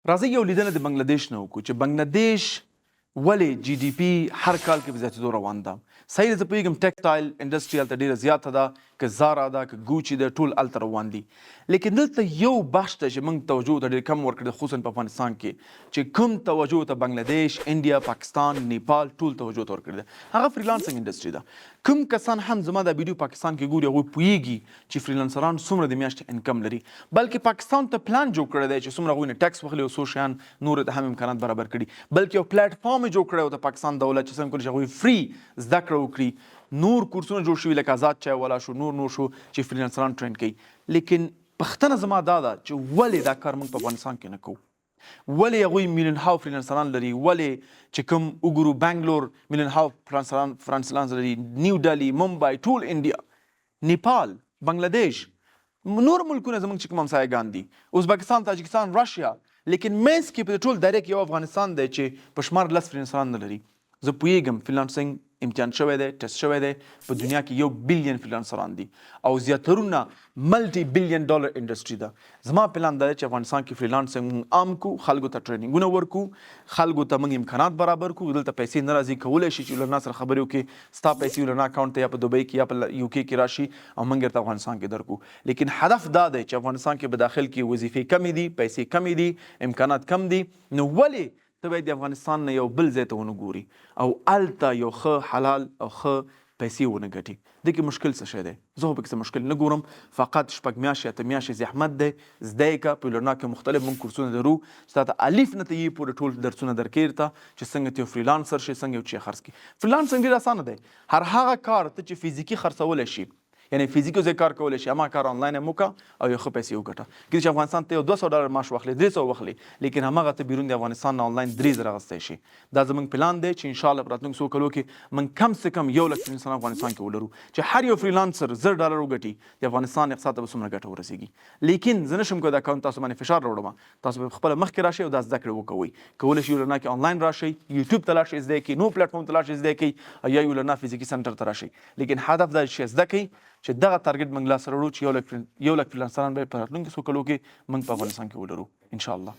راځئ یو لیدنه د بنګلادیش نه وکړو چې بنګلادیش ولې جی ډي پي هر کال کې په زیاتېدو روان ده. صحیح ده، زه پوهېږم ټیکسټایل انډسټري هلته ډېره زیاته ده، که زارا ده که ګوچي ده، ټول هلته روان دي. لیکن دلته یو بخش ته چې موږ توجه ته ډېر کم ورکړی ده، خصوصا په افغانستان کې چې کوم توجه ته بنګلادیش، انډیا، پاکستان، نیپال ټول توجه ته ورکړی ده، هغه فریلانسنګ انډسټري ده. کوم کسان هم زما دا ویډیو پاکستان کې ګوري هغوی پوهېږي چې فریلانسران څومره د میاشتې انکم لري، بلکې پاکستان ته پلان جوړ کړی دی چې څومره هغوی نه ټیکس واخلي او څو شیان نور ته هم امکانات برابر کړي، بلکې یو پلیټفارم یې جوړ کړی و د پاکستان دولت چې څنګه کولی شي هغوی فری زده کړه وکړي. نور کورسونه جوړ شوي لکه آزاد چای والا شو، نور شو چې فریلانسران ټرین کوي. لیکن پوښتنه زما دا ده چې ولې دا کار موږ په افغانستان کې نه کوو؟ ولې هغوی میلیون هاو فریلانسران لري؟ ولې چې کوم وګورو بنګلور میلیون هاو فرانسلانس لري، نیو ډلهي، ممبئی، ټول انډیا، نیپال، بنګلادیش، نور ملکونه زموږ چې کوم همسایګان دي، ازبکستان، تاجکستان، راشیا، لیکن منځ کې په ټول دایره کې یو افغانستان دی چې په شمار 10 فریلانسران نه لري. زه پوهېږم فریلانسنګ امتحان شوی دی، ټیسټ شوی دی، په دنیا کې 1 بلین فریلانسران دي او زیاترونه ملټي بلین ډالر انډسټري ده. زما پلان دا دی چې افغانستان کې فریلانسنګ عام کو، خلکو ته ټریننګونه ورکو، خلکو ته موږ امکانات برابر کړو. دلته پیسې نه راځي، کولی شي چې یولرنا سره خبرې وکړي، ستا پیسې یولرنا اکاونټ ته یا په دوبۍ کې یا په یو کې راشي او موږ درته افغانستان کې درکو. لیکن هدف دا دی چې افغانستان کې په داخل کې وظیفې کمې دي، پیسې کمې دي، امکانات کم دي، نو ولې ته باید د افغانستان نه یو بل ځای ته ونه ګوري او هلته یو ښه حلال او ښه پیسې ونه ګټي؟ دې کې مشکل څه شی دی؟ زه خو پکې څه مشکل نه ګورم. فقط 6 میاشتې 8 میاشتې زحمت دی، زده یې کړه. په یولرنا کې مختلف موږ کورسونه لرو چې تا ته الف نه ته یې پورې ټول درسونه درکوي ته چې څنګه ته یو فریلانسر شې، څنګه یو شی خرڅ کړي. فریلانسنګ ډېر اسانه دی. هر هغه کار ته چې فزیکي خرڅولی شي، یعنی فزیکي ځای کار کولی شي، هغه کار آنلاین هم وکړه او یو ښه پیسې وګټه. کله چې افغانستان ته یو $200 معاش واخلي، 300 واخلي، لیکن هماغه ته بیرون د افغانستان نه آنلاین 3000 اخیستی شي. دا زموږ پلان دی چې انشاءالله په راتلونکو څو کلو کې موږ کم سے کم 1 لک فریلانسران افغانستان کې ولرو چې هر یو فریلانسر $1000 وګټي، د افغانستان اقتصاد ته به څومره ګټه ورسېږي. لیکن زه نشم کولی دا کار تاسو باندې فشار راوړم. تاسو به خپله مخکې راشئ او دا زده کړې وکوئ. کولی شئ یولرنا کې آنلاین راشئ، یوټیوب ته لاړ شئ زده کړئ، نور پلیټفارم ته لاړ شئ زده کړئ، یا یولرنا فزیکي سنټر ته راشئ. لیکن هدف دا چې زده کړئ چې دغه ټارګټ موږ لاسته راوړو چې 1 لک فریلانسران به په راتلونکو څو کلو کې موږ په افغانستان کې ولرو انشاءالله.